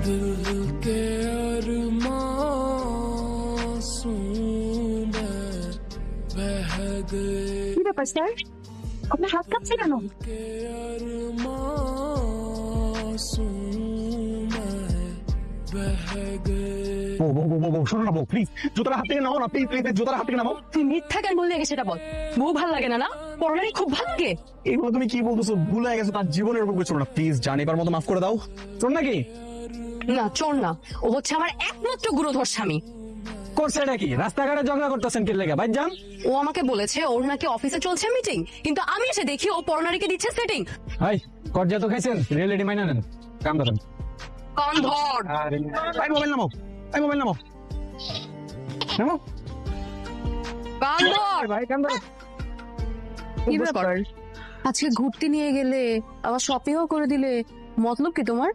কি ব্যাপার স্যার, আপনার হাত কাঁপছে কেন? শোনো না বউ, প্লিজ জুতোটা হাত থেকে নাও না, প্লিজ প্লিজ জুতোটা হাত থেকে নাও। তুই মিথ্যা কেন বললি আগে সেটা বল। বউ ভাল লাগে না না? পরনারী খুব ভালো লাগে। এগুলো তুমি কি বলতেছো? ভুল হয়ে গেছো, তার জীবনের উপর কিছু না, প্লিজ জানিবার মতো মাফ করে দাও। শোন নাকি না চোর না, ও হচ্ছে আমার একমাত্র গুরুধর স্বামী। করছে নাকি? রাস্তাঘাটে ঝগড়া করতেছেন কি লেগে? ভাই যান। ও আমাকে বলেছে ওর নাকি অফিসে চলছে মিটিং, কিন্তু আমি এসে দেখি ও পরনারীকে দিচ্ছে সেটিং। হাই কর্জা তো খাইছেন, রিয়েলিটি মাইনা নেন, কাম করেন। কান ধর। ভাই মোবাইল নামাও, ভাই মোবাইল নামাও, নামাও কান ধর। ভাই, কাম ধরো। কি ব্যাপার? আজকে ঘুরতে নিয়ে গেলে, আবার শপিংও করে দিলে, মতলব কি তোমার?